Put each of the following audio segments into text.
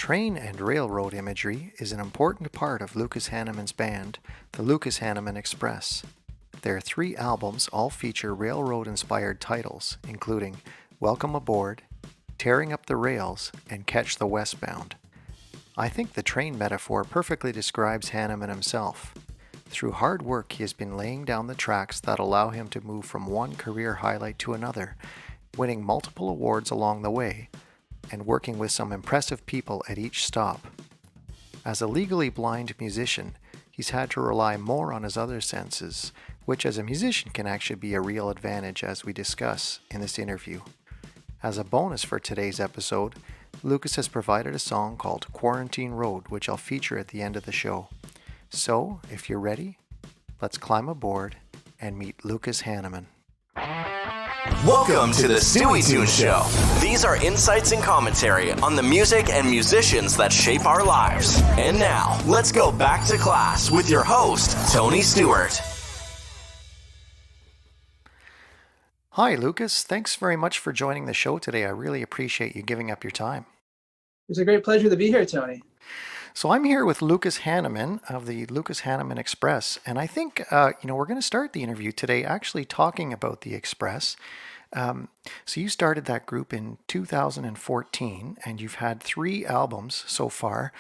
Train and railroad imagery is an important part of Lucas Haneman's band, the Lucas Haneman Express. Their 3 albums all feature railroad-inspired titles, including Welcome Aboard, Tearing Up the Rails, and Catch the Westbound. I think the train metaphor perfectly describes Haneman himself. Through hard work, he has been laying down the tracks that allow him to move from one career highlight to another, winning multiple awards along the way, and working with some impressive people at each stop. As a legally blind musician, he's had to rely more on his other senses, which as a musician can actually be a real advantage, as we discuss in this interview. As a bonus for today's episode, Lucas has provided a song called Quarantine Road, which I'll feature at the end of the show. So, if you're ready, let's climb aboard and meet Lucas Haneman. Welcome to the Stueytunes Show. These are insights and commentary on the music and musicians that shape our lives. And now, let's go back to class with your host, Tony Stewart. Hi, Lucas. Thanks very much for joining the show today. I really appreciate you giving up your time. It's a great pleasure to be here, Tony. So I'm here with Lucas Haneman of the Lucas Haneman Express, and I think we're going to start the interview today actually talking about the Express. So you started that group in 2014, and you've had 3 albums so far.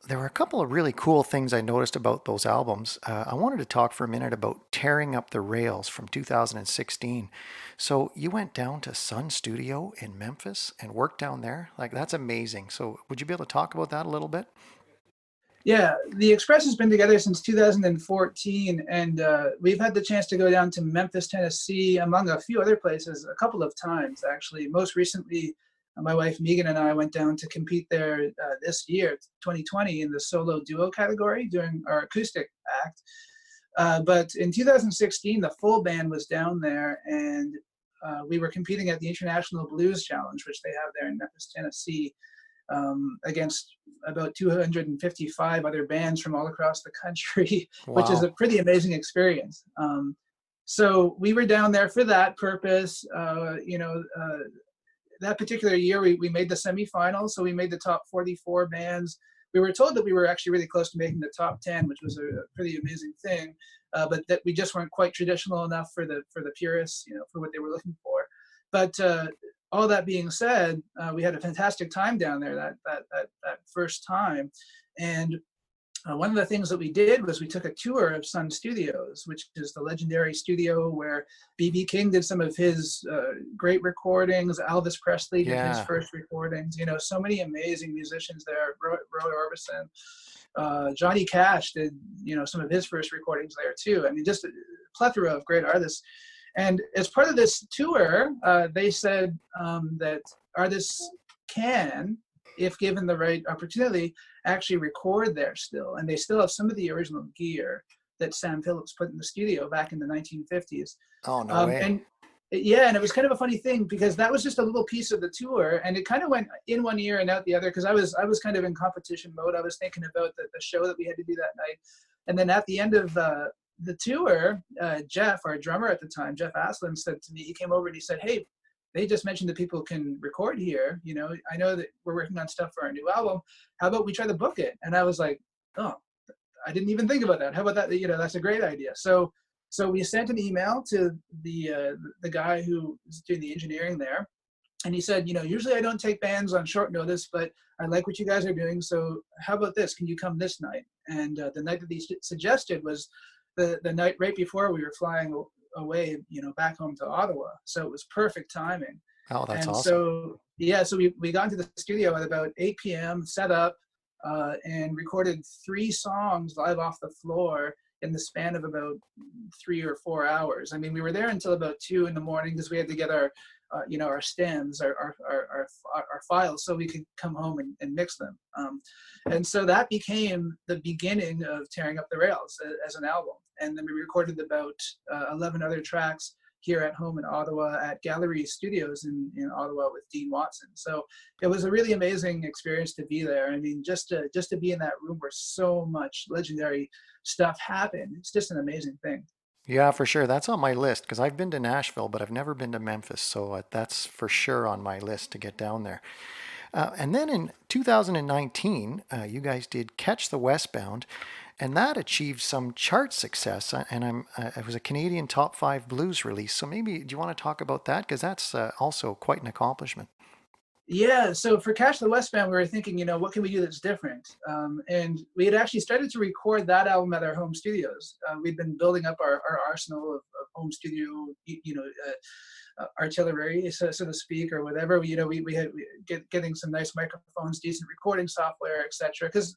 There were a couple of really cool things I noticed about those albums. I wanted to talk for a minute about Tearing Up the Rails from 2016. So you went down to Sun Studio in Memphis and worked down there. Like, that's amazing. So would you be able to talk about that a little bit? Yeah, the Express has been together since 2014, and we've had the chance to go down to Memphis, Tennessee, among a few other places, a couple of times, actually. Most recently, my wife Megan and I went down to compete there this year, 2020, in the solo duo category, doing our acoustic act. But in 2016, the full band was down there, and we were competing at the International Blues Challenge, which they have there in Memphis, Tennessee, against about 255 other bands from all across the country, which is a pretty amazing experience. So we were down there for that purpose. That particular year, we made the semifinals, so we made the top 44 bands. We were told that we were actually really close to making the top 10, which was a pretty amazing thing, but that we just weren't quite traditional enough for the purists, for what they were looking for. But all that being said, we had a fantastic time down there that first time, and one of the things that we did was we took a tour of Sun Studios, which is the legendary studio where B.B. King did some of his great recordings. Elvis Presley did his first recordings. So many amazing musicians there. Roy Orbison, Johnny Cash did some of his first recordings there too. I mean, just a plethora of great artists. And as part of this tour, they said that artists can, if given the right opportunity, actually record there still. And they still have some of the original gear that Sam Phillips put in the studio back in the 1950s. Oh, no way. And it was kind of a funny thing because that was just a little piece of the tour, and it kind of went in one ear and out the other because I was kind of in competition mode. I was thinking about the show that we had to do that night. And then at the end of the tour, Jeff, our drummer at the time, Jeff Aslan, said to me, he came over and he said, "Hey, they just mentioned that people can record here. I know that we're working on stuff for our new album. How about we try to book it?" And I was like, "Oh, I didn't even think about that. How about that? That's a great idea." So we sent an email to the guy who was doing the engineering there, and he said, "Usually I don't take bands on short notice, but I like what you guys are doing. So how about this? Can you come this night?" And the night that he suggested was the night right before we were flying away, back home to Ottawa. So it was perfect timing. Oh, that's awesome. So we got into the studio at about 8 p.m., set up, and recorded 3 songs live off the floor in the span of about 3 or 4 hours. I mean, we were there until about 2 in the morning because we had to get our stems, our files, so we could come home and mix them. And so that became the beginning of Tearing Up the Rails as an album. And then we recorded about 11 other tracks here at home in Ottawa at Gallery Studios in Ottawa with Dean Watson. So it was a really amazing experience to be there. I mean, just to be in that room where so much legendary stuff happened, it's just an amazing thing. Yeah, for sure. That's on my list because I've been to Nashville, but I've never been to Memphis. So that's for sure on my list to get down there. And then in 2019, you guys did Catch the Westbound, and that achieved some chart success. And it was a Canadian top 5 blues release. So maybe, do you want to talk about that? Because that's also quite an accomplishment. Yeah, so for Cash the Westbound, we were thinking, what can we do that's different? And we had actually started to record that album at our home studios. We'd been building up our arsenal of home studio, artillery, so to speak, or whatever. We had getting some nice microphones, decent recording software, etc. Because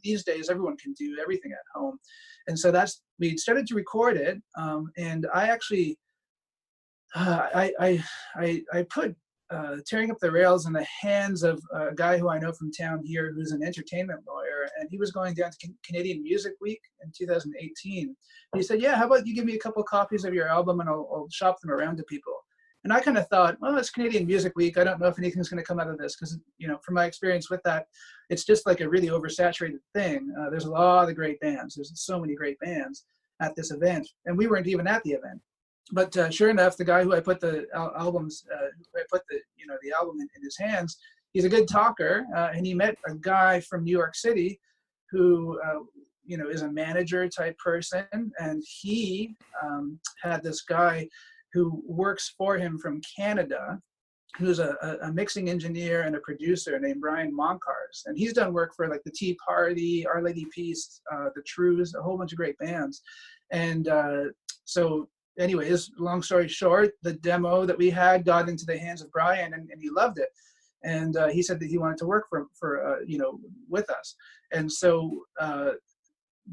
these days everyone can do everything at home, and so we started to record it. And I actually, I put Tearing Up the Rails in the hands of a guy who I know from town here, who's an entertainment lawyer, and he was going down to Canadian Music Week in 2018. He said, "Yeah, how about you give me a couple copies of your album and I'll shop them around to people." And I kind of thought, well, it's Canadian Music Week. I don't know if anything's going to come out of this because, from my experience with that, it's just like a really oversaturated thing. There's a lot of great bands. There's so many great bands at this event, and we weren't even at the event. But sure enough, the guy who I put the albums, the album in his hands, he's a good talker, and he met a guy from New York City, who is a manager type person, and he had this guy who works for him from Canada, who's a mixing engineer and a producer named Brian Moncars, and he's done work for like the Tea Party, Our Lady Peace, the Trues, a whole bunch of great bands, and so. Anyways, long story short, the demo that we had got into the hands of Brian, and he loved it. And he said that he wanted to work with us. And so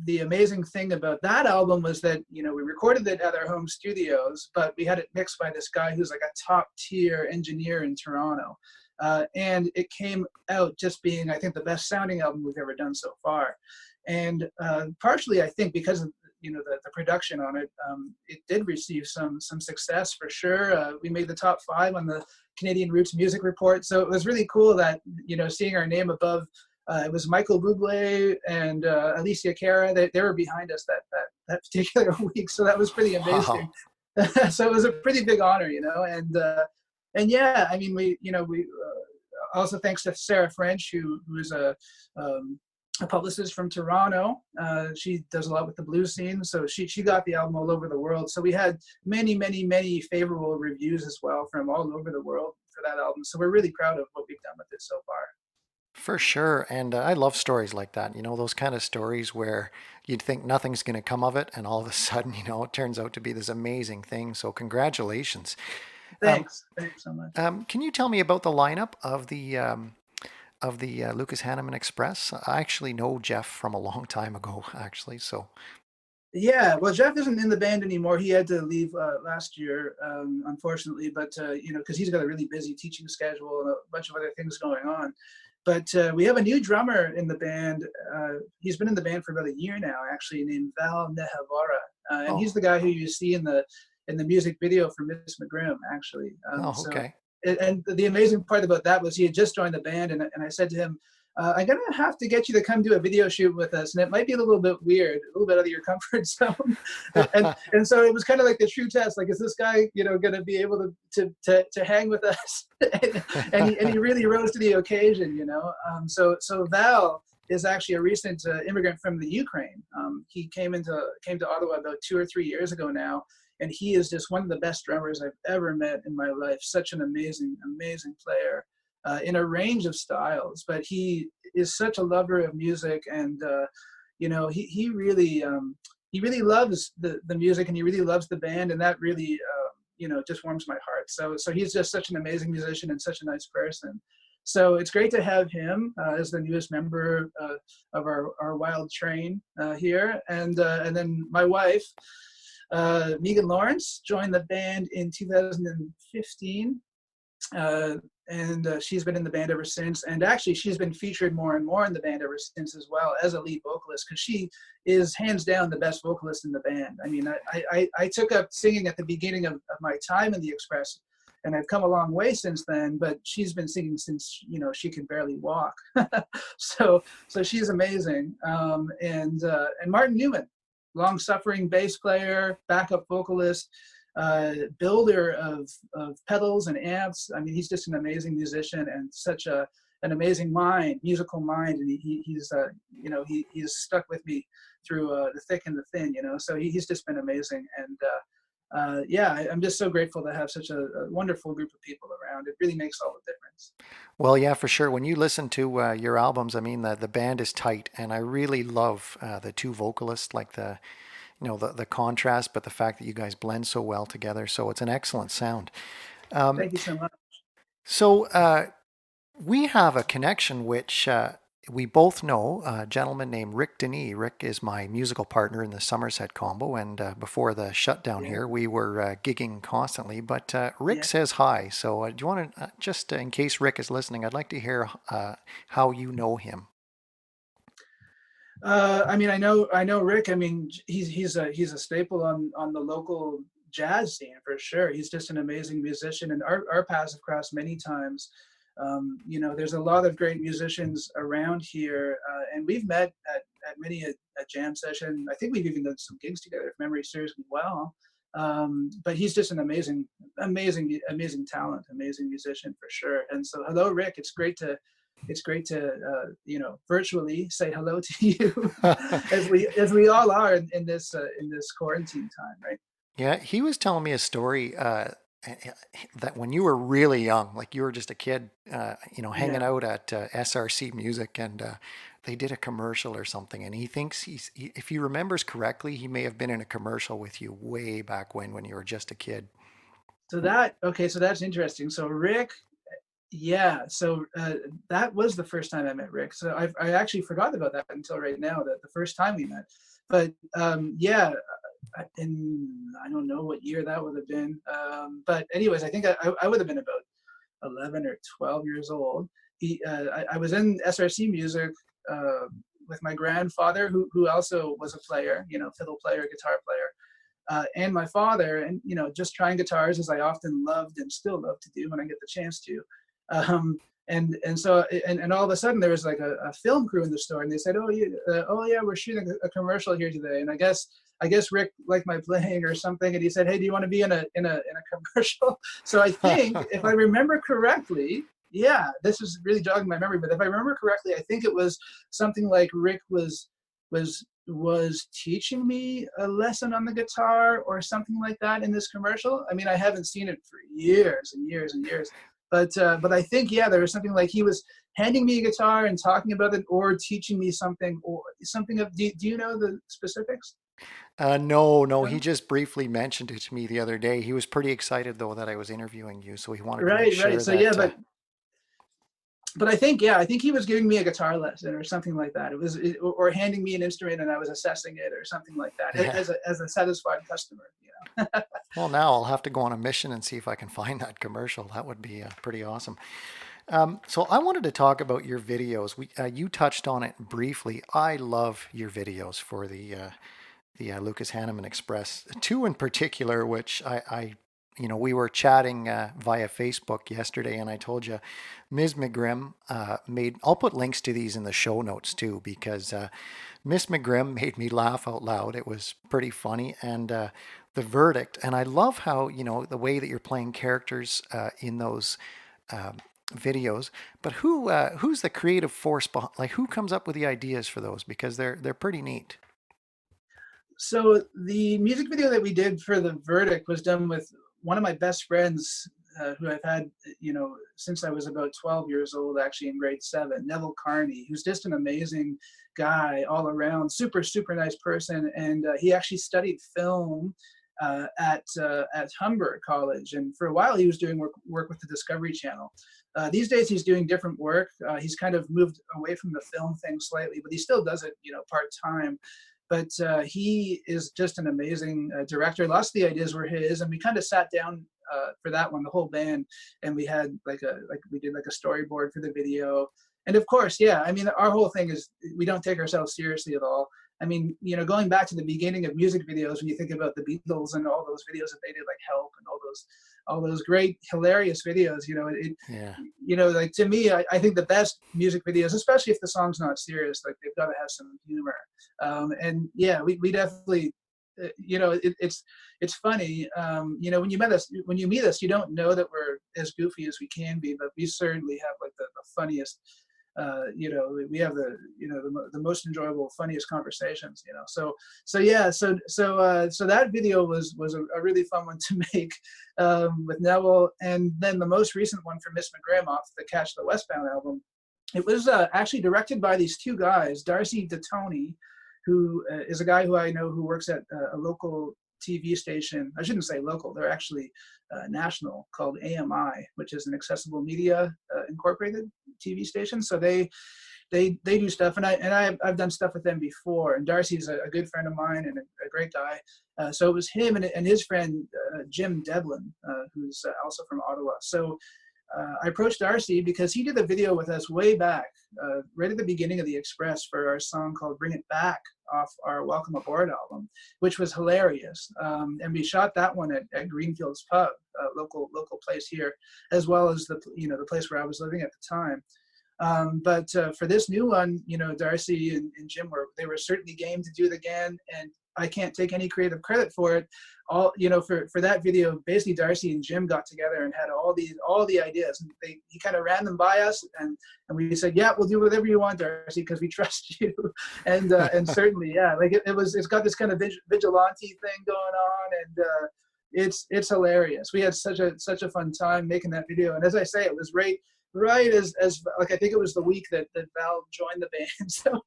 the amazing thing about that album was that, we recorded it at our home studios, but we had it mixed by this guy who's like a top tier engineer in Toronto. And it came out just being, I think, the best sounding album we've ever done so far. And partially, I think, because of the production on it, it did receive some success for sure. We made the top 5 on the Canadian Roots Music Report, so it was really cool that seeing our name above. It was Michael Bublé and Alicia Cara. They were behind us that particular week, so that was pretty amazing. Wow. So it was a pretty big honor, and yeah, I mean, we also thanks to Sarah French, who is a publicist from Toronto. She does a lot with the blues scene, so she got the album all over the world. So we had many favorable reviews as well from all over the world for that album. So we're really proud of what we've done with it so far. For sure. And I love stories like that, those kind of stories where you'd think nothing's going to come of it, and all of a sudden, it turns out to be this amazing thing. So congratulations. Thanks so much. Can you tell me about the lineup of the Lucas Haneman Express? I actually know Jeff from a long time ago, actually. So. Yeah, well, Jeff isn't in the band anymore. He had to leave last year, unfortunately, but because he's got a really busy teaching schedule and a bunch of other things going on. But we have a new drummer in the band. He's been in the band for about a year now, actually, named Val Nehavara, and he's the guy who you see in the music video for Miss McGrim, actually. Okay. And the amazing part about that was he had just joined the band, and I said to him, I'm going to have to get you to come do a video shoot with us, and it might be a little bit weird, a little bit out of your comfort zone. and so it was kind of like the true test, like, is this guy, going to be able to hang with us? and he really rose to the occasion, So Val is actually a recent immigrant from the Ukraine. He came to Ottawa about 2 or 3 years ago now, and he is just one of the best drummers I've ever met in my life. Such an amazing player. In a range of styles, but he is such a lover of music, and he really loves the music, and he really loves the band, and that really just warms my heart. So he's just such an amazing musician and such a nice person. So it's great to have him as the newest member of our wild train here, and then my wife, Megan Lawrence, joined the band in 2015. And she's been in the band ever since, and actually she's been featured more and more in the band ever since as well as a lead vocalist, because she is hands down the best vocalist in the band. I mean, I took up singing at the beginning of my time in the Express, and I've come a long way since then, but she's been singing since she can barely walk. so she's amazing. And Martin Newman, long-suffering bass player, backup vocalist, builder of pedals and amps. I mean, he's just an amazing musician and such a an amazing mind, musical mind, and he's stuck with me through the thick and the thin, so he's just been amazing. And yeah, I'm just so grateful to have such a wonderful group of people around. It really makes all the difference. Well, yeah, for sure. When you listen to your albums, I mean, the band is tight, and I really love the two vocalists, like the contrast, but the fact that you guys blend so well together. So it's an excellent sound. Thank you so much. So we have a connection which we both know, a gentleman named Rick Denis. Rick is my musical partner in the Somerset combo, and before the shutdown Yeah. here, we were gigging constantly. But Rick Yeah. says hi, so do you want to, just in case Rick is listening, I'd like to hear how you know him. I mean, I know Rick. I mean, he's a staple on the local jazz scene for sure. He's just an amazing musician, and our paths have crossed many times. There's a lot of great musicians around here, and we've met at many a jam session. I think we've even done some gigs together, if memory serves me well. But he's just an amazing talent, amazing musician for sure. And so, hello, Rick. It's great to virtually say hello to you, as we all are in this quarantine time, right? Yeah, he was telling me a story that when you were really young, like you were just a kid, hanging Yeah. out at SRC Music, and they did a commercial or something, and he thinks if he remembers correctly, he may have been in a commercial with you way back when you were just a kid. So that's interesting. So Rick, yeah. So that was the first time I met Rick. So I actually forgot about that until right now. That the first time we met, but yeah, in I don't know what year that would have been. But anyways, I think I would have been about 11 or 12 years old. I was in SRC Music with my grandfather, who also was a player, fiddle player, guitar player, and my father, and just trying guitars, as I often loved and still love to do when I get the chance to. Um, and all of a sudden there was like a film crew in the store, and they said, oh yeah, we're shooting a commercial here today. And I guess Rick liked my playing or something, and he said, hey, do you want to be in a commercial? So I think, if I remember correctly, yeah, this is really jogging my memory, but if I remember correctly, I think it was something like Rick was teaching me a lesson on the guitar or something like that in this commercial. I mean, I haven't seen it for years and years and years, but I think, yeah, there was something like he was handing me a guitar and talking about it, or teaching me something, or something of. Do you know the specifics? No, he No? just briefly mentioned it to me the other day. He was pretty excited though that I was interviewing you, so he wanted to make Right. sure So yeah, that. but I think, yeah, I think he was giving me a guitar lesson or something like that. Or handing me an instrument and I was assessing it or something like that, Yeah. as a satisfied customer. Well, now I'll have to go on a mission and see if I can find that commercial. That would be pretty awesome. So I wanted to talk about your videos. You touched on it briefly. I love your videos for the Lucas Haneman Express. Two in particular, which we were chatting via Facebook yesterday, and I told you, Ms. McGrim made. I'll put links to these in the show notes too, because Miss McGrim made me laugh out loud. It was pretty funny, and the verdict. And I love how the way that you're playing characters in those. Videos, but who's the creative force behind? Like, who comes up with the ideas for those? Because they're pretty neat. So the music video that we did for the verdict was done with one of my best friends, who I've had, since I was about 12 years old, actually in grade 7, Neville Carney, who's just an amazing guy all around, super, super nice person. And he actually studied film at Humber College. And for a while, he was doing work with the Discovery Channel. These days, he's doing different work. He's kind of moved away from the film thing slightly, but he still does it, part-time. But he is just an amazing director. Lots of the ideas were his, and we kind of sat down for that one, the whole band, and we had we did a storyboard for the video. And of course, yeah, I mean, our whole thing is we don't take ourselves seriously at all. I mean, going back to the beginning of music videos, when you think about the Beatles and all those videos that they did, like Help and all those great, hilarious videos, Yeah. like, to me, I think the best music videos, especially if the song's not serious, like, they've got to have some humor. And yeah, we definitely it's funny. When you meet us, you don't know that we're as goofy as we can be, but we certainly have like the funniest. We have the most enjoyable, funniest conversations. So that video was a really fun one to make with Neville, and then the most recent one for Miss McGrim off the Catch the Westbound album. It was actually directed by these two guys, Darcy DeTony, who is a guy who I know who works at a local TV station. I shouldn't say local; they're actually national, called AMI, which is an Accessible Media Incorporated TV station. So they do stuff, and I've done stuff with them before. And Darcy's a good friend of mine and a great guy. So it was him and his friend Jim Devlin, who's also from Ottawa. So I approached Darcy because he did a video with us way back, right at the beginning of the Express, for our song called "Bring It Back" off our Welcome Aboard album, which was hilarious. And we shot that one at Greenfield's Pub, local place here, as well as the place where I was living at the time. But for this new one, Darcy and Jim were certainly game to do it again, and I can't take any creative credit for it. For that video, basically Darcy and Jim got together and had all the ideas, and he kind of ran them by us, and we said, yeah, we'll do whatever you want, Darcy, because we trust you. And certainly, yeah, like it's got this kind of vigilante thing going on, and it's hilarious. We had such a fun time making that video, and as I say, it was right as like I think it was the week that Val joined the band, so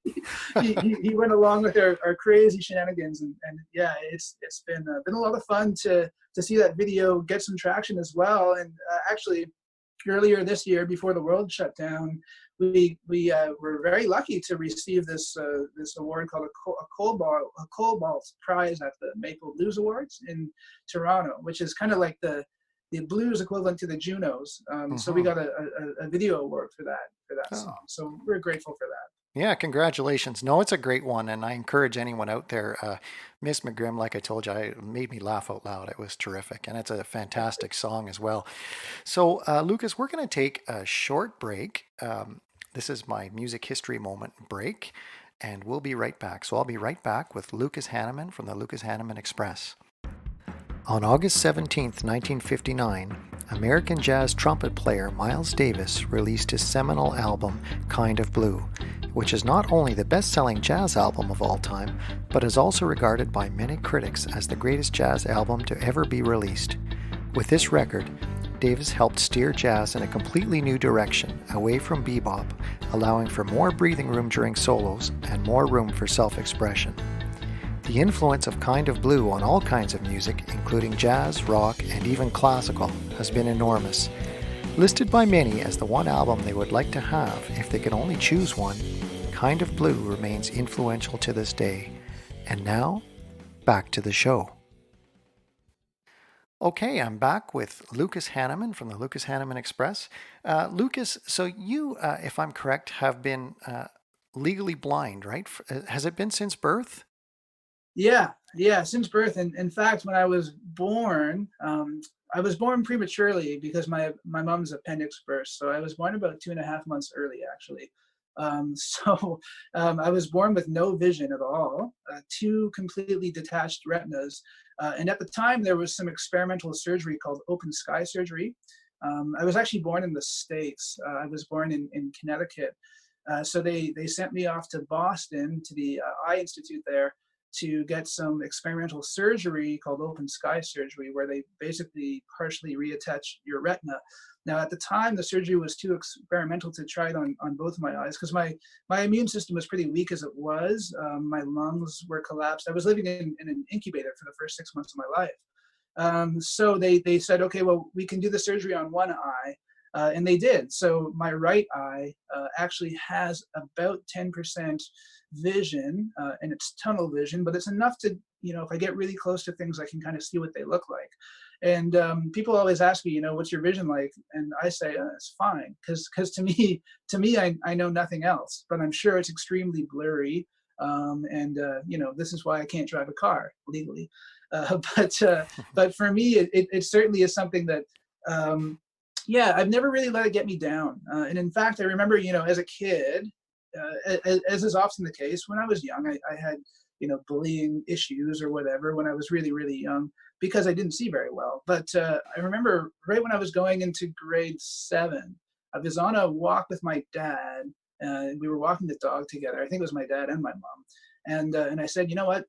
he went along with our crazy shenanigans, and yeah, it's been a lot of fun to see that video get some traction as well. And actually, earlier this year, before the world shut down, we were very lucky to receive this award called a Cobalt Prize at the Maple Blues Awards in Toronto, which is kind of like the blues equivalent to the Junos. So we got a video award for that song. So we're grateful for that. Yeah, congratulations. No, it's a great one, and I encourage anyone out there. Miss McGrim, like I told you, it made me laugh out loud. It was terrific, and it's a fantastic song as well. So, Lucas, we're going to take a short break. This is my music history moment break, and we'll be right back. So I'll be right back with Lucas Haneman from the Lucas Haneman Express. On August 17, 1959, American jazz trumpet player Miles Davis released his seminal album, Kind of Blue, which is not only the best-selling jazz album of all time, but is also regarded by many critics as the greatest jazz album to ever be released. With this record, Davis helped steer jazz in a completely new direction, away from bebop, allowing for more breathing room during solos and more room for self-expression. The influence of Kind of Blue on all kinds of music, including jazz, rock, and even classical, has been enormous. Listed by many as the one album they would like to have if they could only choose one, Kind of Blue remains influential to this day. And now, back to the show. Okay, I'm back with Lucas Haneman from the Lucas Haneman Express. Lucas, so you, if I'm correct, have been legally blind, right? Has it been since birth? Yeah, since birth. And in fact, when I was born prematurely because my mom's appendix burst. So I was born about 2.5 months early, actually. I was born with no vision at all, two completely detached retinas. And at the time, there was some experimental surgery called open sky surgery. I was actually born in the States. I was born in Connecticut. So they sent me off to Boston to the Eye Institute there to get some experimental surgery called open sky surgery, where they basically partially reattach your retina. Now, at the time, the surgery was too experimental to try it on both of my eyes because my immune system was pretty weak as it was. My lungs were collapsed. I was living in an incubator for the first 6 months of my life. So they said, okay, well, we can do the surgery on one eye. And they did. So my right eye actually has about 10% vision, and it's tunnel vision, but it's enough to, if I get really close to things, I can kind of see what they look like. And people always ask me, what's your vision like? And I say, it's fine. Because to me, I know nothing else, but I'm sure it's extremely blurry. This is why I can't drive a car legally. But for me, it certainly is something that, I've never really let it get me down. And in fact, I remember, as a kid, as is often the case, when I was young, I had, bullying issues or whatever when I was really, really young, because I didn't see very well. But I remember right when I was going into grade 7, I was on a walk with my dad. We were walking the dog together. I think it was my dad and my mom. And I said, you know what?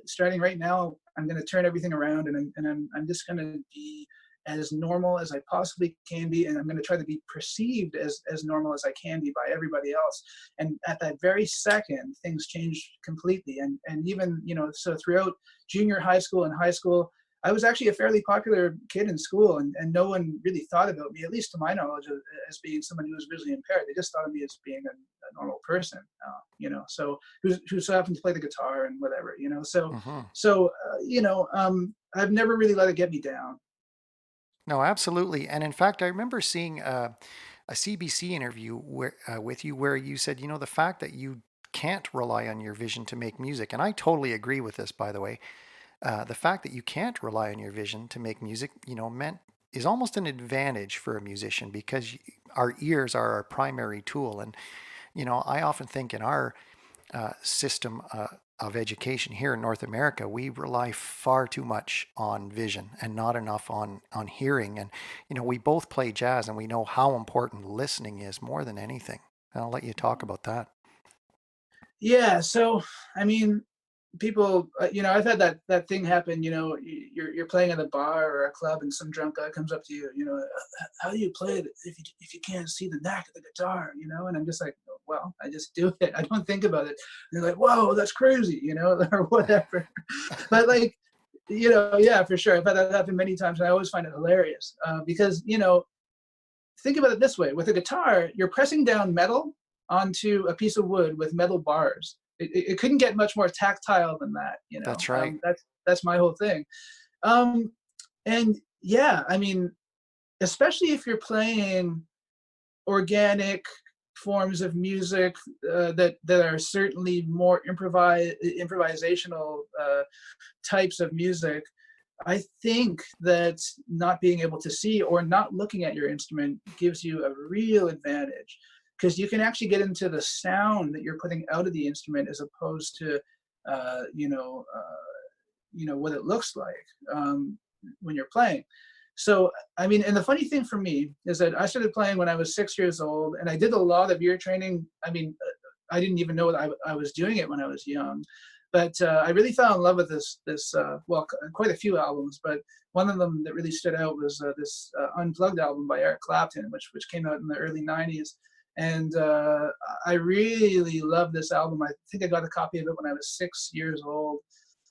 Starting right now, I'm going to turn everything around, and I'm just going to be as normal as I possibly can be, and I'm going to try to be perceived as normal as I can be by everybody else. And at that very second, things changed completely. And even, so throughout junior high school and high school, I was actually a fairly popular kid in school, and no one really thought about me, at least to my knowledge, as being someone who was visually impaired. They just thought of me as being a normal person, so who so happened to play the guitar and whatever, So, I've never really let it get me down. No, absolutely. And in fact, I remember seeing a CBC interview with you where you said, the fact that you can't rely on your vision to make music, and I totally agree with this, by the way. The fact that you can't rely on your vision to make music, is almost an advantage for a musician, because our ears are our primary tool. And, I often think in our system of education here in North America, we rely far too much on vision and not enough on hearing. And, we both play jazz, and we know how important listening is more than anything. And I'll let you talk about that. Yeah. So, I mean, people, I've had that thing happen. You're playing at a bar or a club, and some drunk guy comes up to you. How do you play it if you can't see the neck of the guitar? And I'm just like, well, I just do it. I don't think about it. And they're like, whoa, that's crazy, or whatever. But like, yeah, for sure. I've had that happen many times, and I always find it hilarious because think about it this way: with a guitar, you're pressing down metal onto a piece of wood with metal bars. It couldn't get much more tactile than that, That's right. That's my whole thing. And yeah, I mean, especially if you're playing organic forms of music that are certainly more improvisational types of music, I think that not being able to see or not looking at your instrument gives you a real advantage, because you can actually get into the sound that you're putting out of the instrument as opposed to, what it looks like when you're playing. So, I mean, and the funny thing for me is that I started playing when I was 6 years old, and I did a lot of ear training. I mean, I didn't even know that I was doing it when I was young, but I really fell in love with this quite a few albums, but one of them that really stood out was this Unplugged album by Eric Clapton, which came out in the early 90s. And I really love this album. I think I got a copy of it when I was 6 years old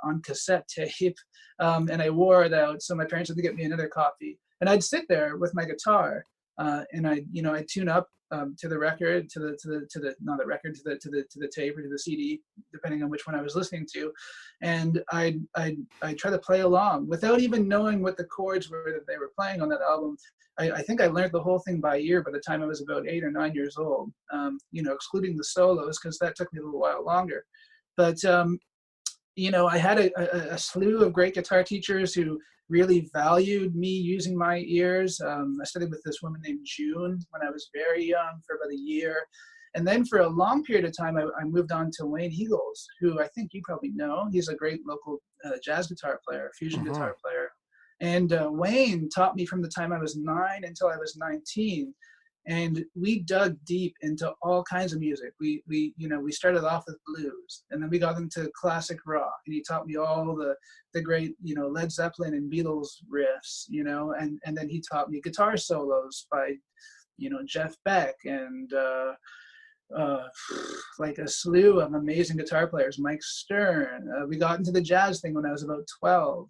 on cassette tape, and I wore it out. So my parents had to get me another copy. And I'd sit there with my guitar, and I'd tune up to the record, to the tape or to the CD, depending on which one I was listening to, and I'd try to play along without even knowing what the chords were that they were playing on that album. I think I learned the whole thing by ear by the time I was about 8 or 9 years old, excluding the solos, because that took me a little while longer. But, I had a slew of great guitar teachers who really valued me using my ears. I studied with this woman named June when I was very young for about a year. And then for a long period of time, I moved on to Wayne Eagles, who I think you probably know. He's a great local jazz guitar player, fusion guitar player. And Wayne taught me from the time I was 9 until I was 19. And we dug deep into all kinds of music. We started off with blues, and then we got into classic rock. And he taught me all the great, Led Zeppelin and Beatles riffs, and then he taught me guitar solos by, Jeff Beck and like a slew of amazing guitar players, Mike Stern. We got into the jazz thing when I was about 12,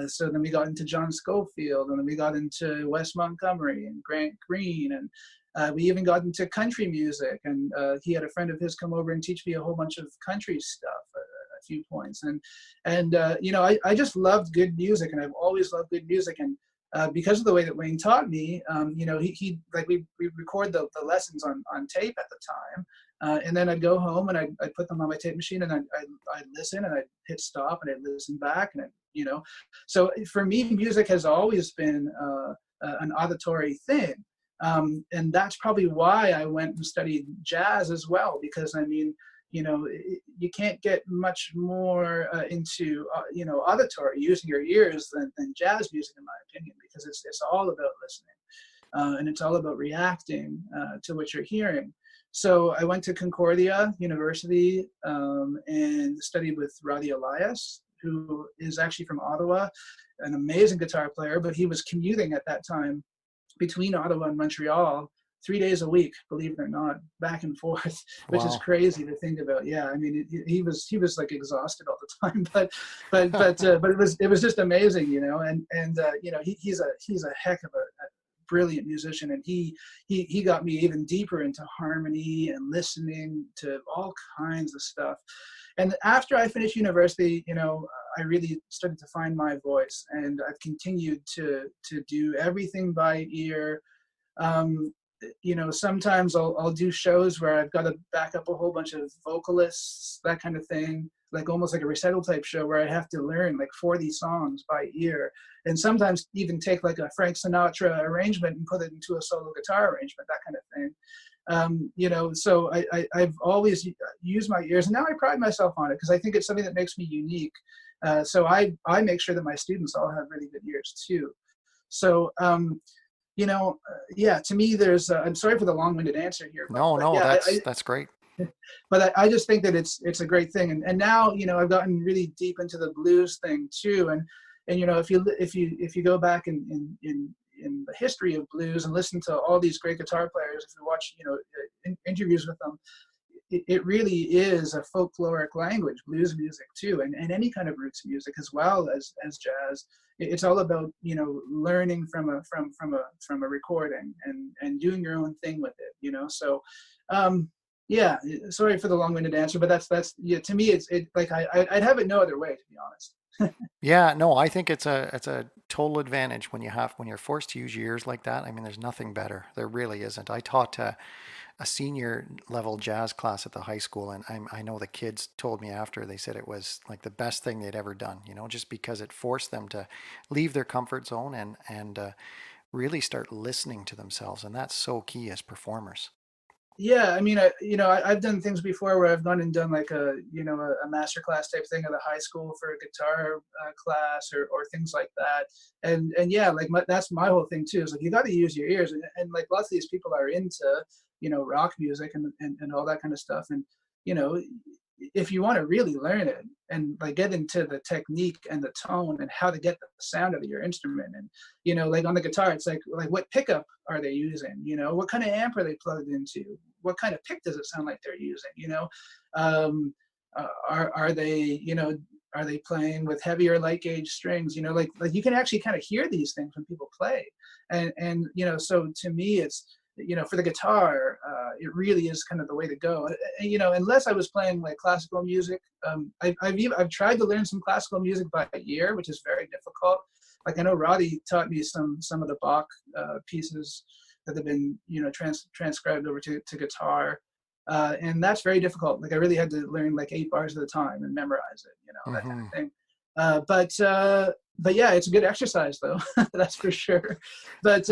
so then we got into John Scofield, and then we got into Wes Montgomery and Grant Green, and we even got into country music, and he had a friend of his come over and teach me a whole bunch of country stuff at a few points. And I just loved good music, and I've always loved good music. And because of the way that Wayne taught me, he we record the lessons on tape at the time, and then I'd go home and I'd put them on my tape machine, and I'd listen, and I'd hit stop, and I'd listen back, and so for me, music has always been an auditory thing, and that's probably why I went and studied jazz as well, because I mean, you can't get much more into auditory, using your ears, than jazz music, in my opinion, because it's all about listening, and it's all about reacting to what you're hearing. So I went to Concordia University and studied with Roddy Elias, who is actually from Ottawa, an amazing guitar player, but he was commuting at that time between Ottawa and Montreal 3 days a week, believe it or not, back and forth, which is Wow. crazy to think about. Yeah, I mean, he was like exhausted all the time, but it was just amazing, and he's a heck of a brilliant musician, and he got me even deeper into harmony and listening to all kinds of stuff. And after I finished university, I really started to find my voice, and I've continued to do everything by ear. Sometimes I'll do shows where I've got to back up a whole bunch of vocalists, that kind of thing, like almost like a recital type show where I have to learn like 40 songs by ear, and sometimes even take like a Frank Sinatra arrangement and put it into a solo guitar arrangement, that kind of thing. So I've always used my ears, and now I pride myself on it because I think it's something that makes me unique. So I make sure that my students all have really good ears too. So, yeah, to me, there's, I'm sorry for the long-winded answer here, No, but no, yeah, that's great. but I just think that it's a great thing. And now, I've gotten really deep into the blues thing too. And if you go back in the history of blues and listen to all these great guitar players, if you watch, interviews with them, it really is a folkloric language, blues music too, and any kind of roots music as well as jazz. It's all about learning from a recording and doing your own thing with it. So yeah, sorry for the long-winded answer, but that's yeah, to me it's like I'd have it no other way, to be honest. Yeah, no, I think it's a total advantage when you're forced to use your ears like that. I mean, there's nothing better. There really isn't. I taught a senior level jazz class at the high school, and I know the kids told me after, they said it was like the best thing they'd ever done, just because it forced them to leave their comfort zone and really start listening to themselves, and that's so key as performers. Yeah, I mean, I've done things before where I've gone and done like a master class type thing at a high school for a guitar class or things like that. And yeah, like that's my whole thing too, is like you got to use your ears, and like lots of these people are into rock music and all that kind of stuff. And you know, if you want to really learn it and like get into the technique and the tone and how to get the sound out of your instrument, and like on the guitar, it's like what pickup are they using, what kind of amp are they plugged into, what kind of pick does it sound like they're using, are they are they playing with heavy or light gauge strings, like you can actually kind of hear these things when people play. And so to me it's, for the guitar, it really is kind of the way to go. Unless I was playing like classical music, I've tried to learn some classical music by ear, which is very difficult. Like I know Roddy taught me some of the Bach pieces that have been transcribed over to guitar, and that's very difficult. Like I really had to learn like 8 bars at a time and memorize it, that kind Hmm. of thing. But yeah, it's a good exercise though, that's for sure. But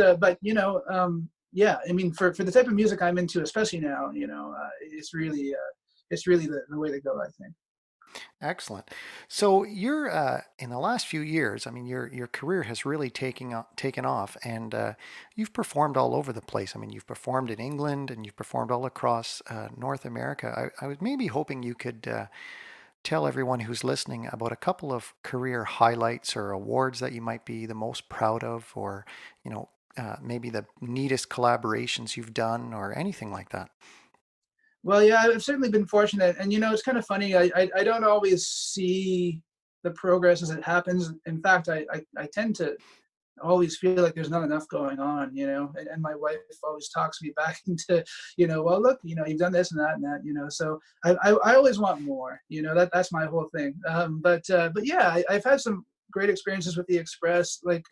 yeah, I mean, for the type of music I'm into, especially now, it's really the way to go, I think. Excellent. So you're in the last few years, I mean, your career has really taken off, and you've performed all over the place. I mean, you've performed in England and you've performed all across North America. I was maybe hoping you could tell everyone who's listening about a couple of career highlights or awards that you might be the most proud of, or maybe the neatest collaborations you've done, or anything like that. Well, yeah, I've certainly been fortunate, and it's kind of funny. I don't always see the progress as it happens. In fact, I tend to always feel like there's not enough going on, and my wife always talks me back into, well, look, you've done this and that and that, so I always want more, that's my whole thing. But yeah, I've had some great experiences with the Express. Like,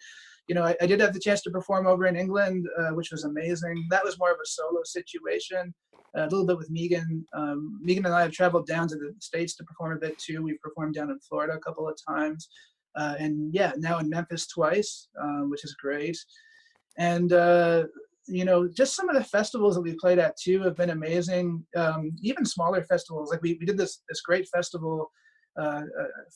I did have the chance to perform over in England, which was amazing. That was more of a solo situation, a little bit with Megan. Megan and I have traveled down to the States to perform a bit too. We've performed down in Florida a couple of times. And yeah, now in Memphis twice, which is great. And just some of the festivals that we played at too have been amazing. Even smaller festivals, like we did this great festival a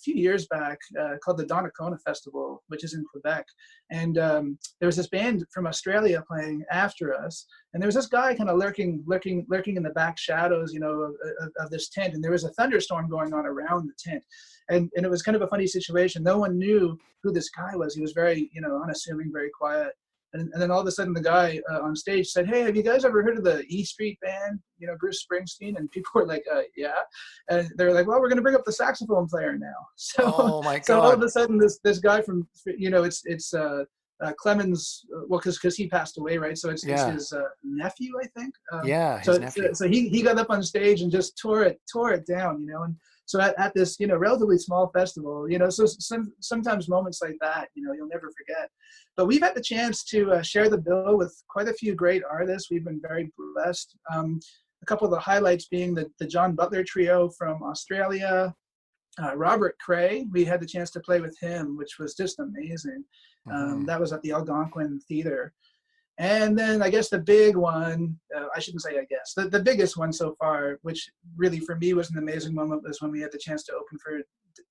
few years back called the Donnacona Festival, which is in Quebec. And there was this band from Australia playing after us, and there was this guy kind of lurking in the back shadows, of this tent. And there was a thunderstorm going on around the tent, and it was kind of a funny situation. No one knew who this guy was. He was very, unassuming, very quiet. And then all of a sudden, the guy on stage said, "Hey, have you guys ever heard of the E Street Band? Bruce Springsteen?" And people were like, "Yeah." And they're like, "Well, we're going to bring up the saxophone player now." So, Oh my so all of God. a sudden, this guy from, it's Clemens, well, because he passed away, right? So it's Yeah. his nephew, I think. Yeah, his So nephew. so he got up on stage and just tore it down, and. So at this, relatively small festival, so sometimes moments like that, you'll never forget. But we've had the chance to share the bill with quite a few great artists. We've been very blessed. A couple of the highlights being the John Butler Trio from Australia, Robert Cray. We had the chance to play with him, which was just amazing. Mhm. That was at the Algonquin Theater. And then I guess the big one, I shouldn't say I guess, the biggest one so far, which really for me was an amazing moment, was when we had the chance to open for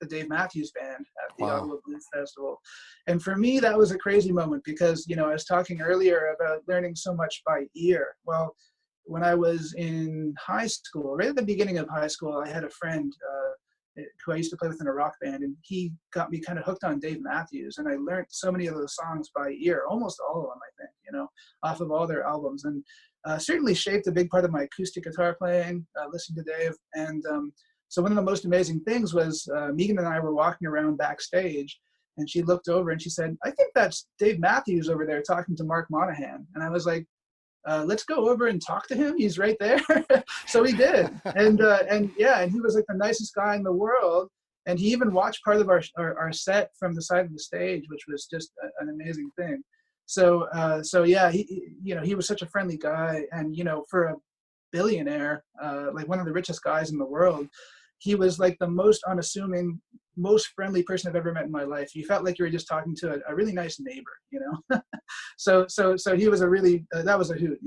the Dave Matthews Band at the Wow. Ottawa Blues Festival. And for me, that was a crazy moment because, I was talking earlier about learning so much by ear. Well, when I was in high school, right at the beginning of high school, I had a friend who I used to play with in a rock band, and he got me kind of hooked on Dave Matthews, and I learned so many of those songs by ear, almost all of them, I think, off of all their albums, and certainly shaped a big part of my acoustic guitar playing, listening to Dave. And so one of the most amazing things was Megan and I were walking around backstage, and she looked over and she said, "I think that's Dave Matthews over there talking to Mark Monahan." And I was like, "Let's go over and talk to him. He's right there." So we did, and yeah, and he was like the nicest guy in the world. And he even watched part of our set from the side of the stage, which was just an amazing thing. So yeah, he was such a friendly guy, and for a billionaire, like one of the richest guys in the world, he was like the most unassuming, most friendly person I've ever met in my life. You felt like you were just talking to a really nice neighbor. So he was a really, that was a hoot,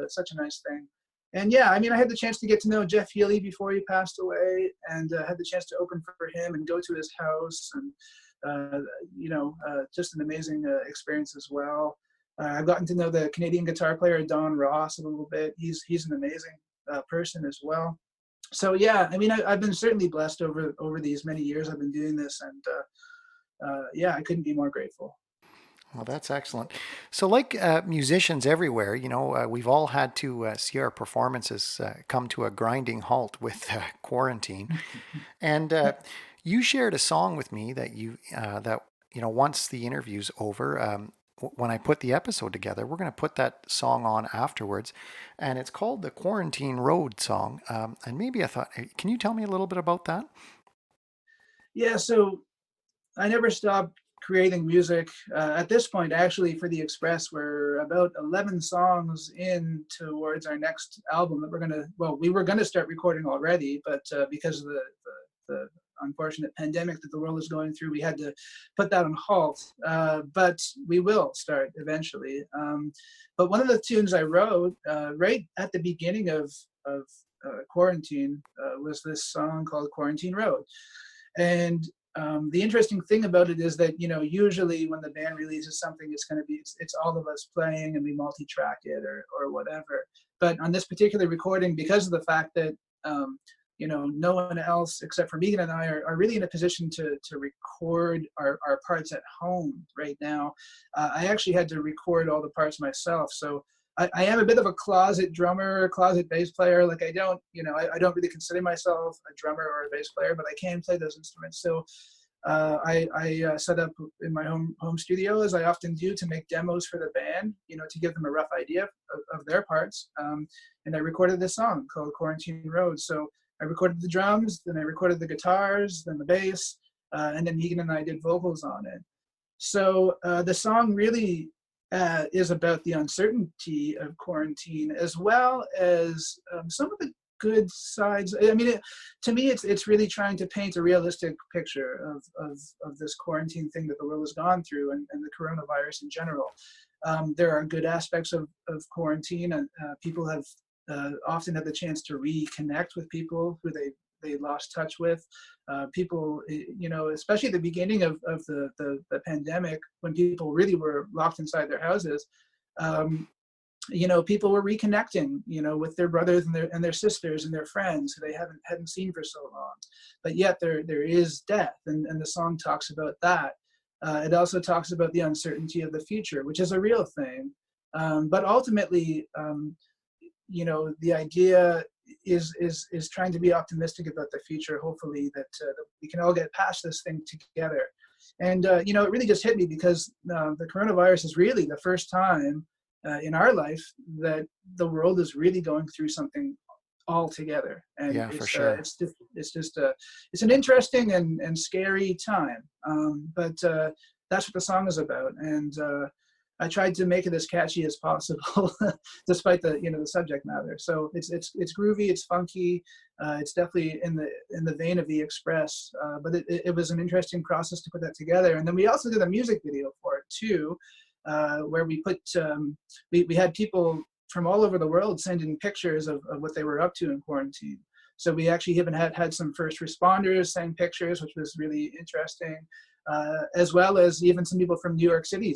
such a nice thing. And yeah, I mean, I had the chance to get to know Jeff Healy before he passed away, and had the chance to open for him and go to his house, and just an amazing experience as well. I've gotten to know the Canadian guitar player Don Ross a little bit. He's an amazing person as well. So yeah, I mean, I've been certainly blessed over these many years I've been doing this, and yeah, I couldn't be more grateful. Well, that's excellent. So, like musicians everywhere, we've all had to see our performances come to a grinding halt with quarantine. And you shared a song with me that once the interview's over, when I put the episode together, we're going to put that song on afterwards, and it's called the Quarantine Road song. And maybe I thought, hey, can you tell me a little bit about that? Yeah, so I never stopped creating music. At this point, actually, for the Express, we're about 11 songs in towards our next album that we were gonna start recording already, but because of the unfortunate pandemic that the world is going through, we had to put that on halt. But we will start eventually. But one of the tunes I wrote right at the beginning of quarantine was this song called Quarantine Road. And the interesting thing about it is that usually when the band releases something, it's all of us playing and we multi-track it or whatever. But on this particular recording, because of the fact that no one else except for Megan and I are really in a position to record our parts at home right now, I actually had to record all the parts myself. So I am a bit of a closet drummer, closet bass player. Like I don't really consider myself a drummer or a bass player, but I can play those instruments. So I set up in my home studio, as I often do, to make demos for the band, to give them a rough idea of their parts. And I recorded this song called Quarantine Road. So I recorded the drums, then I recorded the guitars, then the bass, and then Megan and I did vocals on it. So the song really is about the uncertainty of quarantine, as well as some of the good sides. I mean, to me, it's really trying to paint a realistic picture of this quarantine thing that the world has gone through, and the coronavirus in general. There are good aspects of quarantine, and people have often had the chance to reconnect with people who they lost touch with. People, especially at the beginning of the pandemic, when people really were locked inside their houses, people were reconnecting, with their brothers and their sisters and their friends who they hadn't seen for so long. But yet there is death, and the song talks about that. It also talks about the uncertainty of the future, which is a real thing. But ultimately, the idea is trying to be optimistic about the future. Hopefully that we can all get past this thing together. And it really just hit me because the coronavirus is really the first time in our life that the world is really going through something all together. And Yeah, for sure. It's an interesting and scary time. But that's what the song is about. And I tried to make it as catchy as possible, despite the subject matter. So it's groovy, it's funky, it's definitely in the vein of the Express. But it was an interesting process to put that together. And then we also did a music video for it too, where we put we had people from all over the world send in pictures of what they were up to in quarantine. So we actually even had some first responders send pictures, which was really interesting. As well as even some people from New York City,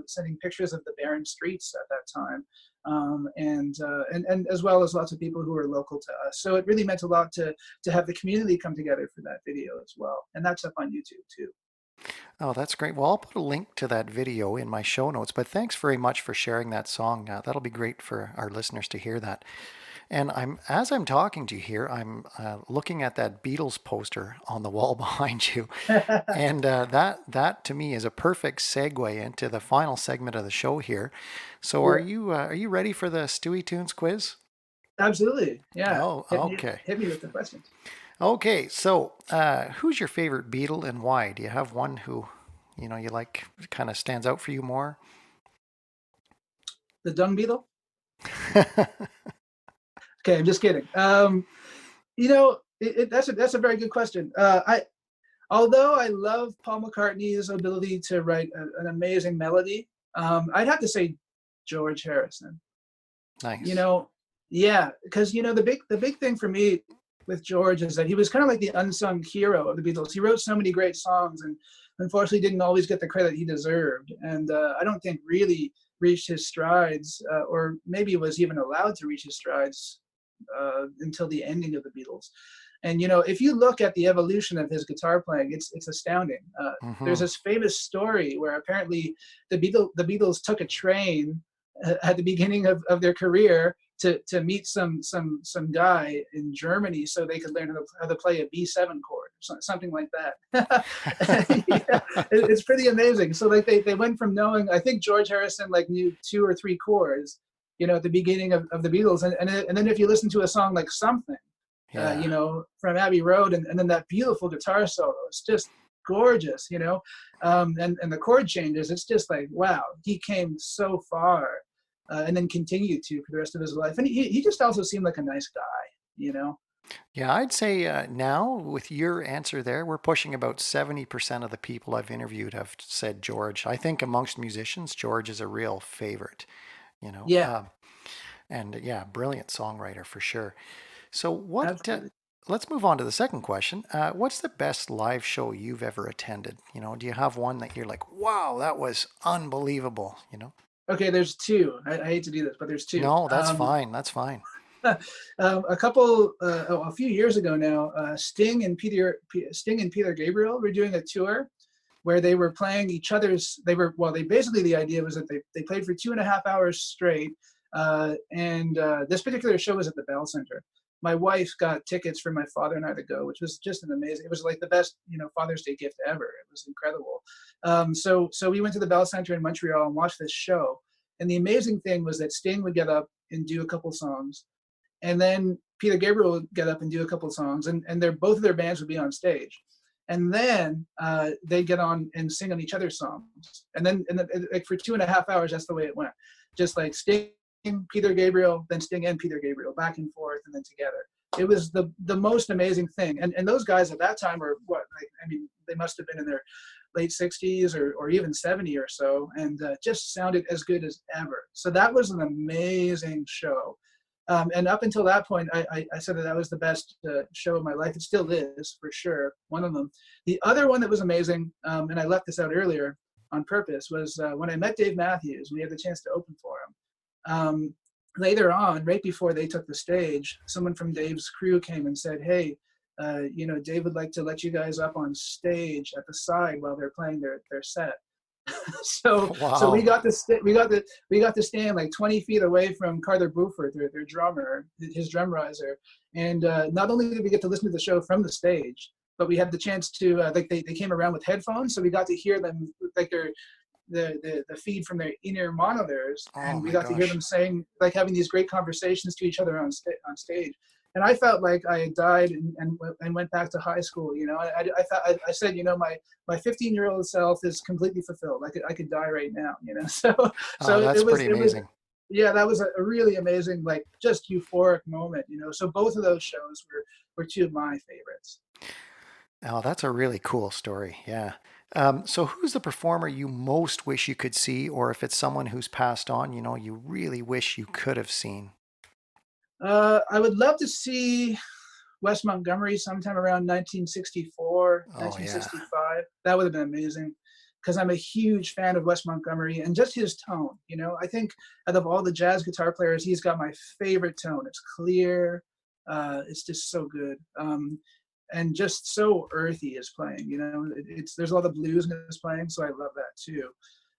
sending pictures of the barren streets at that time, and as well as lots of people who are local to us. So it really meant a lot to have the community come together for that video as well, and that's up on YouTube too. Oh, that's great. Well, I'll put a link to that video in my show notes, but thanks very much for sharing that song. That'll be great for our listeners to hear that. And as I'm talking to you here, I'm looking at that Beatles poster on the wall behind you, and that to me is a perfect segue into the final segment of the show here. So, are you ready for the Stueytunes quiz? Absolutely, yeah. Oh, okay. Hit me with the questions. Okay, so who's your favorite Beatle and why? Do you have one who you like, kind of stands out for you more? The Dung Beetle. Okay, I'm just kidding. That's a very good question. Although I love Paul McCartney's ability to write an amazing melody, I'd have to say George Harrison. Nice. Yeah, because the big thing for me with George is that he was kind of like the unsung hero of the Beatles. He wrote so many great songs, and unfortunately didn't always get the credit he deserved. And I don't think really reached his strides, or maybe was even allowed to reach his strides until the ending of the Beatles. And if you look at the evolution of his guitar playing, it's astounding. There's this famous story where apparently the Beatles took a train at the beginning of their career to meet some guy in Germany so they could learn how to play a B7 chord, something like that. Yeah, it's pretty amazing. So like they went from knowing, I think George Harrison knew 2 or 3 chords, at the beginning of the Beatles, and then if you listen to a song like Something, from Abbey Road, and then that beautiful guitar solo, it's just gorgeous, and the chord changes, it's just like, wow, he came so far, and then continued to for the rest of his life. And he just also seemed like a nice guy, Yeah, I'd say now with your answer there, we're pushing about 70% of the people I've interviewed have said George. I think amongst musicians, George is a real favorite, Yeah. And yeah, brilliant songwriter for sure. So Absolutely. let's move on to the second question. What's the best live show you've ever attended? Do you have one that you're like, wow, that was unbelievable, Okay, there's 2. I hate to do this, but there's 2. No, that's fine. That's fine. A few years ago now, Sting and Peter Gabriel were doing a tour where they were playing each other's. Basically the idea was that they played for 2.5 hours straight, and this particular show was at the Bell Center. My wife got tickets for my father and I to go, which was just an amazing. It was like the best, Father's Day gift ever. It was incredible. So we went to the Bell Center in Montreal and watched this show. And the amazing thing was that Sting would get up and do a couple songs, and then Peter Gabriel would get up and do a couple songs, and both of their bands would be on stage, and then they'd get on and sing on each other's songs, and then like for 2.5 hours, that's the way it went, just like Sting, Peter Gabriel, then Sting and Peter Gabriel, back and forth, and then together. It was the most amazing thing. And those guys at that time were they must have been in their late 60s or even 70 or so, and just sounded as good as ever. So that was an amazing show. And up until that point, I said that was the best show of my life. It still is, for sure, one of them. The other one that was amazing, and I left this out earlier on purpose, was when I met Dave Matthews. We had the chance to open for him. Later on, right before they took the stage, someone from Dave's crew came and said, "Hey, Dave would like to let you guys up on stage at the side while they're playing their set." so Wow. so we got to stand like 20 feet away from Carter Buford, their drummer, his drum riser, and not only did we get to listen to the show from the stage, but we had the chance to like they came around with headphones, so we got to hear them like the feed from their in-ear monitors, and we got to hear them saying, like, having these great conversations to each other on stage. And I felt like I had died and went back to high school. I said, my 15-year-old self is completely fulfilled. I could die right now. So that's pretty amazing. Yeah, that was a really amazing, like, just euphoric moment. So both of those shows were two of my favorites. Oh, that's a really cool story. Yeah. So who's the performer you most wish you could see, or if it's someone who's passed on, you really wish you could have seen? I would love to see Wes Montgomery sometime around 1964, 1965. That would have been amazing, because I'm a huge fan of Wes Montgomery and just his tone. I think out of all the jazz guitar players, he's got my favorite tone. It's clear. It's just so good. And just so earthy is playing. There's a lot of blues in his playing, so I love that too.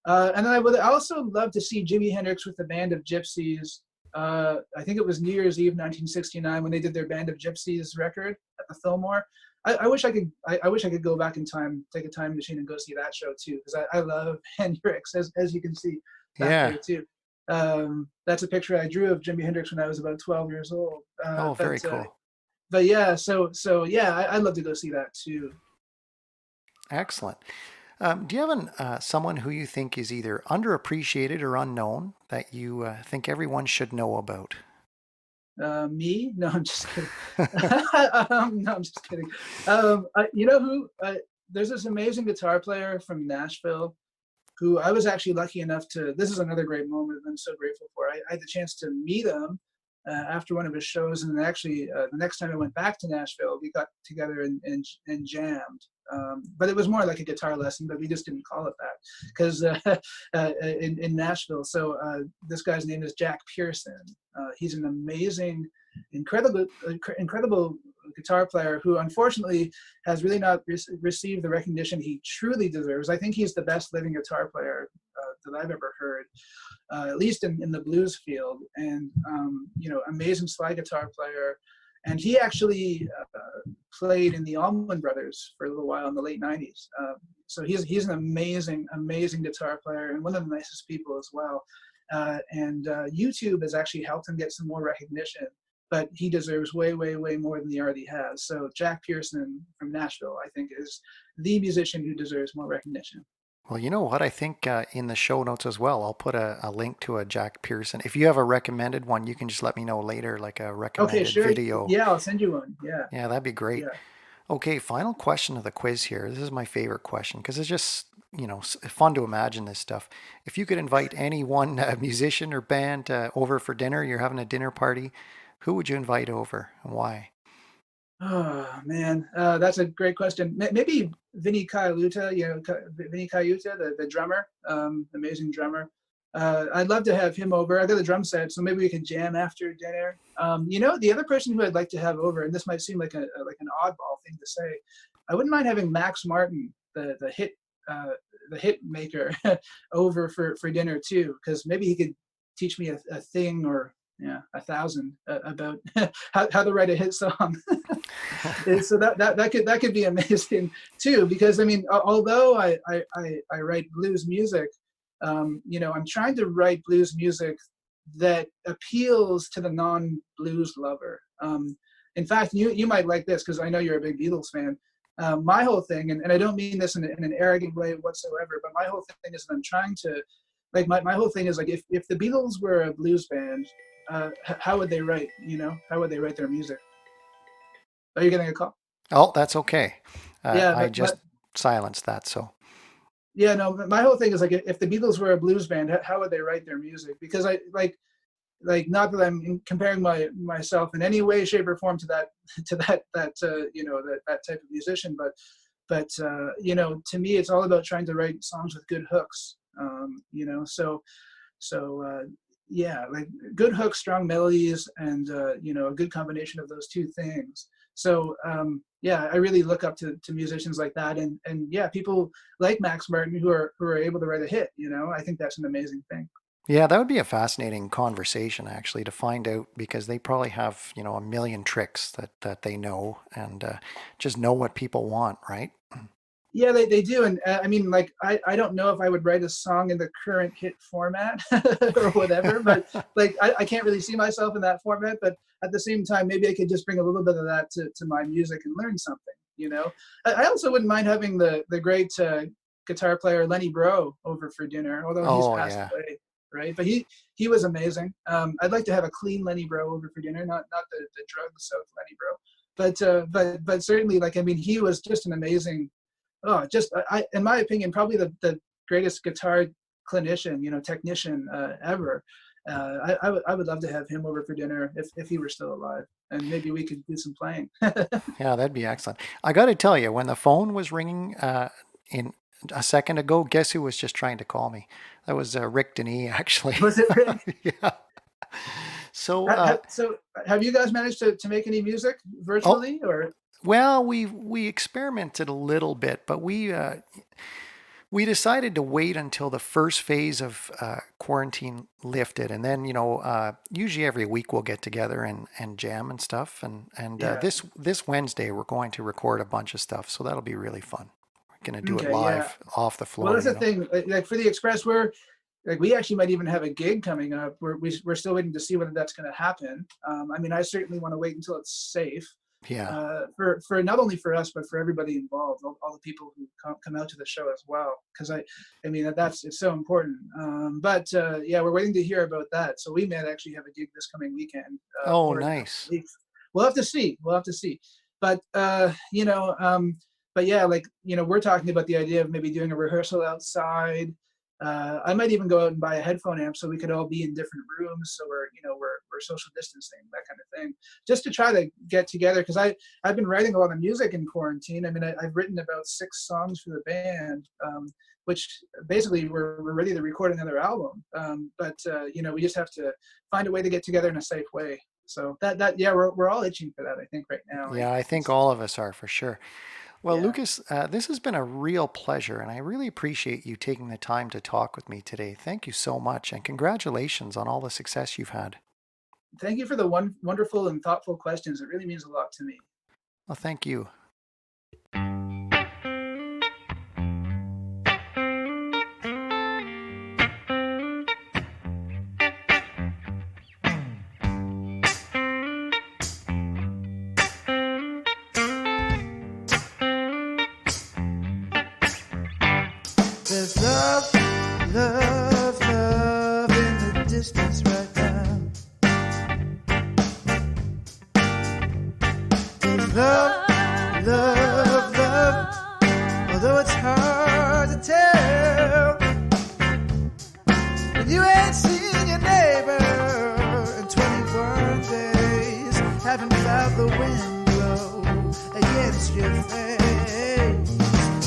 And then I would also love to see Jimi Hendrix with the Band of Gypsies. I think it was New Year's Eve 1969 when they did their Band of Gypsies record at the Fillmore. I wish I could go back in time, take a time machine, and go see that show too, because I love Hendrix, as you can see back there too. That's a picture I drew of Jimi Hendrix when I was about 12 years old. Very cool. But yeah, so yeah, I'd love to go see that too. Excellent. Do you have someone who you think is either underappreciated or unknown that you think everyone should know about? Me? No, I'm just kidding. No, I'm just kidding. You know who? There's this amazing guitar player from Nashville who I was actually lucky enough to. This is another great moment that I'm so grateful for. I had the chance to meet him after one of his shows, and actually the next time I went back to Nashville, we got together and jammed. But it was more like a guitar lesson, but we just didn't call it that because in Nashville. So this guy's name is Jack Pearson. He's an amazing, incredible guitar player who unfortunately has really not received the recognition he truly deserves. I think he's the best living guitar player that I've ever heard, at least in the blues field. And amazing slide guitar player. And he actually played in the Allman Brothers for a little while in the late 90s. So he's an amazing guitar player and one of the nicest people as well. And YouTube has actually helped him get some more recognition, but he deserves way more than he already has. So Jack Pearson from Nashville, I think, is the musician who deserves more recognition. Well, you know what? I think in the show notes as well, I'll put a link to a Jack Pearson. If you have a recommended one, you can just let me know later, like a recommended video. Yeah, I'll send you one. Yeah. Yeah, that'd be great. Yeah. Okay, final question of the quiz here. This is my favorite question because it's just, fun to imagine this stuff. If you could invite any one musician or band over for dinner, you're having a dinner party, who would you invite over and why? Oh man, that's a great question. Maybe Vinny Colaiuta, Vinny Colaiuta, the drummer, amazing drummer. I'd love to have him over. I got a drum set, so maybe we could jam after dinner. The other person who I'd like to have over, and this might seem like an oddball thing to say, I wouldn't mind having Max Martin, the hit maker, over for dinner too, because maybe he could teach me a thing or 1,000 about how to write a hit song. So that could be amazing too, because I mean, although I write blues music, I'm trying to write blues music that appeals to the non-blues lover. In fact, you might like this because I know you're a big Beatles fan. My whole thing, and I don't mean this in an arrogant way whatsoever, but my whole thing is that I'm trying to, like, my whole thing is like, if the Beatles were a blues band, how would they write? How would they write their music? Are you getting a call? Oh, that's okay. Yeah, I just silenced that. So. Yeah, no, my whole thing is like, if the Beatles were a blues band, how would they write their music? Because I like not that I'm comparing myself in any way, shape, or form to that you know, that type of musician, but you know, to me, it's all about trying to write songs with good hooks. You know, so yeah, like good hooks, strong melodies, and you know, a good combination of those two things. So yeah, I really look up to musicians like that, and yeah, people like Max Martin who are able to write a hit. You know, I think that's an amazing thing. Yeah, that would be a fascinating conversation actually to find out because they probably have, a million tricks that they know and just know what people want, right? Yeah, they do, and I mean, like, I don't know if I would write a song in the current hit format or whatever, but like I can't really see myself in that format. But at the same time, maybe I could just bring a little bit of that to my music and learn something. You know, I also wouldn't mind having the great guitar player Lenny Breau over for dinner, although he's Oh, passed yeah. away, right? But he was amazing. I'd like to have a clean Lenny Breau over for dinner, not the drugs of Lenny Breau, but certainly, like, I mean, he was just an amazing. Oh, just in my opinion, probably the greatest guitar clinician, you know, technician ever. I would love to have him over for dinner if he were still alive, and maybe we could do some playing. Yeah, that'd be excellent. I got to tell you, when the phone was ringing in a second ago, guess who was just trying to call me? That was Rick Denis, actually. Was it really? Yeah. So, So have you guys managed to make any music oh, virtually or? well, we experimented a little bit, but we decided to wait until the first phase of quarantine lifted, and then usually every week we'll get together and jam and stuff. And Yeah. this Wednesday we're going to record a bunch of stuff, so that'll be really fun. We're gonna do it Okay. Yeah. live off the Well, floor, that's the thing. Like for the Express, we actually might even have a gig coming up. We're still waiting to see whether that's going to happen. I mean, I certainly want to wait until it's safe. Yeah. For not only for us but for everybody involved, all the people who come out to the show as well, because I mean it's so important. But yeah, we're waiting to hear about that, so we might actually have a gig this coming weekend. Oh, Or in a couple nice. of weeks. We'll have to see. But but yeah, like, you know, we're talking about the idea of maybe doing a rehearsal outside. I might even go out and buy a headphone amp so we could all be in different rooms. So we're social distancing, that kind of thing, just to try to get together. Because I've been writing a lot of music in quarantine. I mean, I've written about 6 songs for the band, which basically we're ready to record another album. But we just have to find a way to get together in a safe way. So yeah, we're all itching for that, I think, right now. Yeah, I think all of us are for sure. Well, Yeah. Lucas, this has been a real pleasure, and I really appreciate you taking the time to talk with me today. Thank you so much, and congratulations on all the success you've had. Thank you for the wonderful and thoughtful questions. It really means a lot to me. Well, thank you. There's love, love, love in the distance right now. There's love, love, love, although it's hard to tell. When you ain't seen your neighbor in 21 days, haven't felt the wind blow against your face.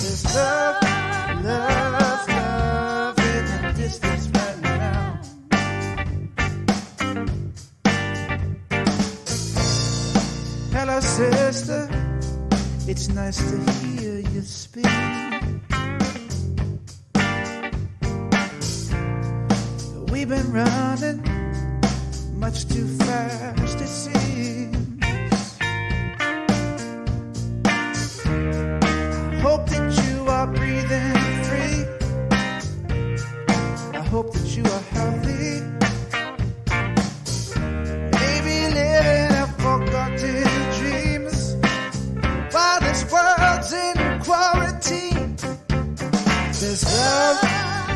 There's love, love, love in the distance right now. Hello, sister. It's nice to hear you speak. We've been running much too fast, it seems. I hope that you are breathing free. I hope that you are healthy. Maybe living a forgotten dreams while this world's in quarantine. There's love,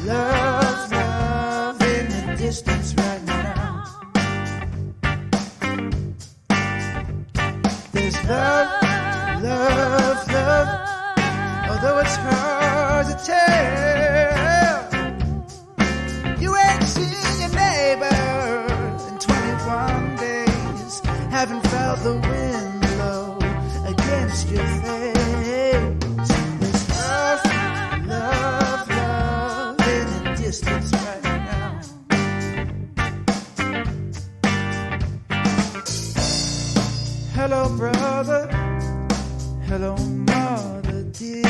love, love in the distance right now. There's love, love, love, although it's hard to tell. You ain't seen your neighbor in 21 days. Haven't felt the wind blow against your face. There's love, love, love in the distance right now. Hello, brother. Hello, mother dear.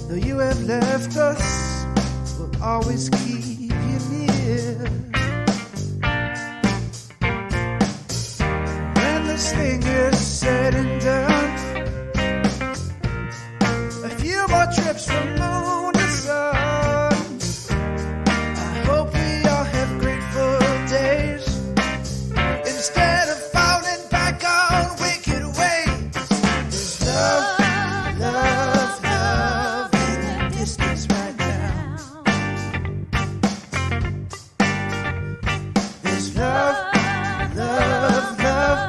Though you have left us, we'll always keep you near. When this thing is said and done, a few more trips from moon to sun, I hope we all have grateful days instead of falling back on wicked ways. There's love, love, love in the distance right now. There's love, love, love,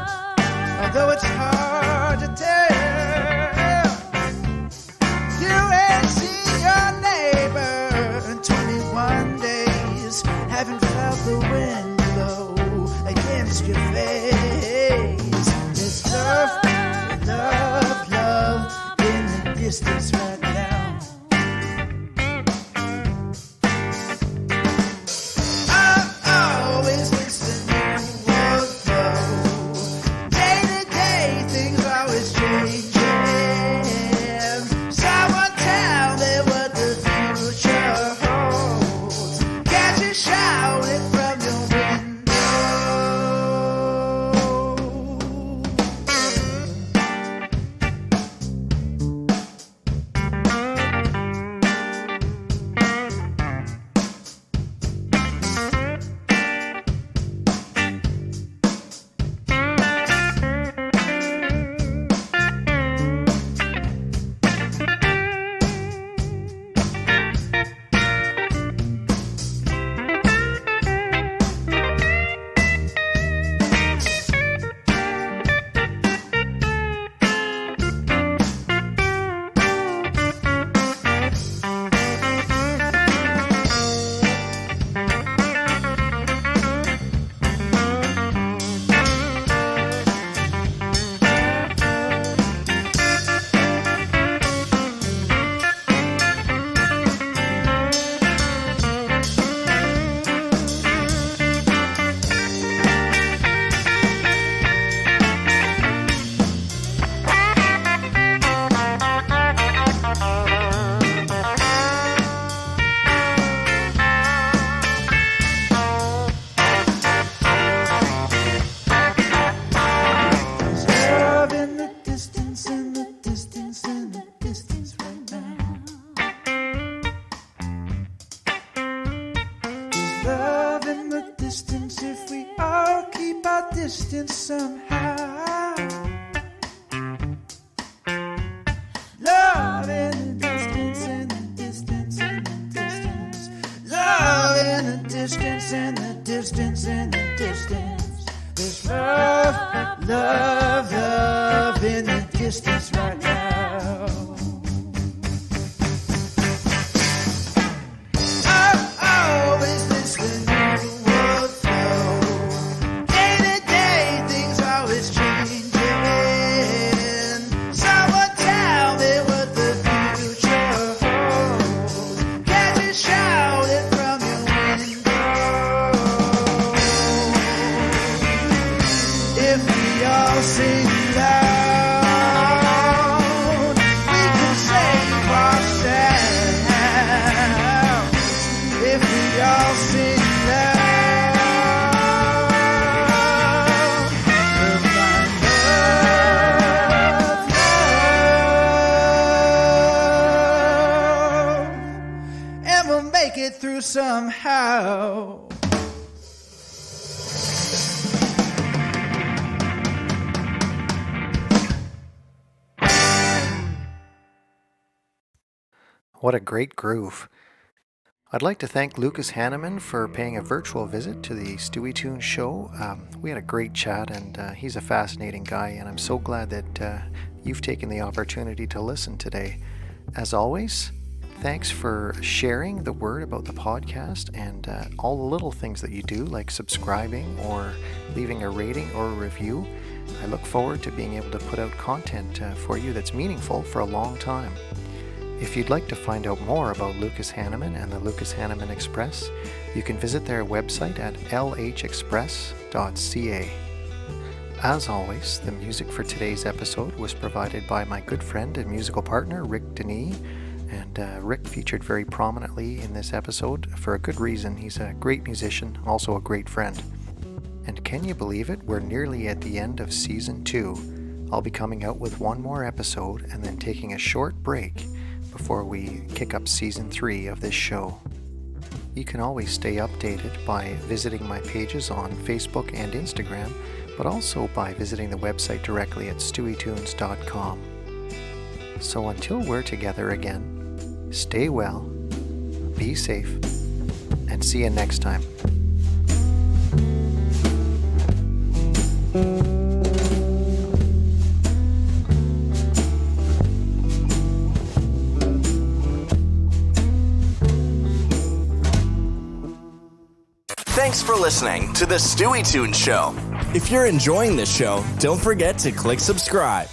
although it's hard to tell. You ain't seen your neighbor in 21 days. Haven't felt the wind blow against your face. There's love, love, love in the distance right now. I'm always listening, whoa, whoa. Day to day, things always changing. Someone tell me what the future holds. Can't you shout it from your window? There's love in the distance, in the distance, in the distance right now. There's love in the distance if we all keep our distance somehow. Love in the distance, in the distance, in the distance. Love in the distance, in the distance, in the distance. There's love, love, love in the distance right now. I'm always listening, whoa, whoa. Day to day, things always changing. Someone tell me what the future holds. Can't you shout it from your window? If we all sing loud, we can save ourselves. If we all sing loud, we'll find love, and we'll make it through somehow. What a great groove. I'd like to thank Lucas Haneman for paying a virtual visit to the Stueytunes Show. We had a great chat, and he's a fascinating guy, and I'm so glad that you've taken the opportunity to listen today. As always, thanks for sharing the word about the podcast and all the little things that you do, like subscribing or leaving a rating or a review. I look forward to being able to put out content for you that's meaningful for a long time. If you'd like to find out more about Lucas Haneman and the Lucas Haneman Express, you can visit their website at lhexpress.ca. As always, the music for today's episode was provided by my good friend and musical partner, Rick Denis, and Rick featured very prominently in this episode for a good reason. He's a great musician, also a great friend. And can you believe it? We're nearly at the end of Season 2. I'll be coming out with one more episode and then taking a short break before we kick up Season 3 of this show. You can always stay updated by visiting my pages on Facebook and Instagram, but also by visiting the website directly at Stueytunes.com. So until we're together again, stay well, be safe, and see you next time. Thanks for listening to the Stueytunes Show. If you're enjoying this show, don't forget to click subscribe.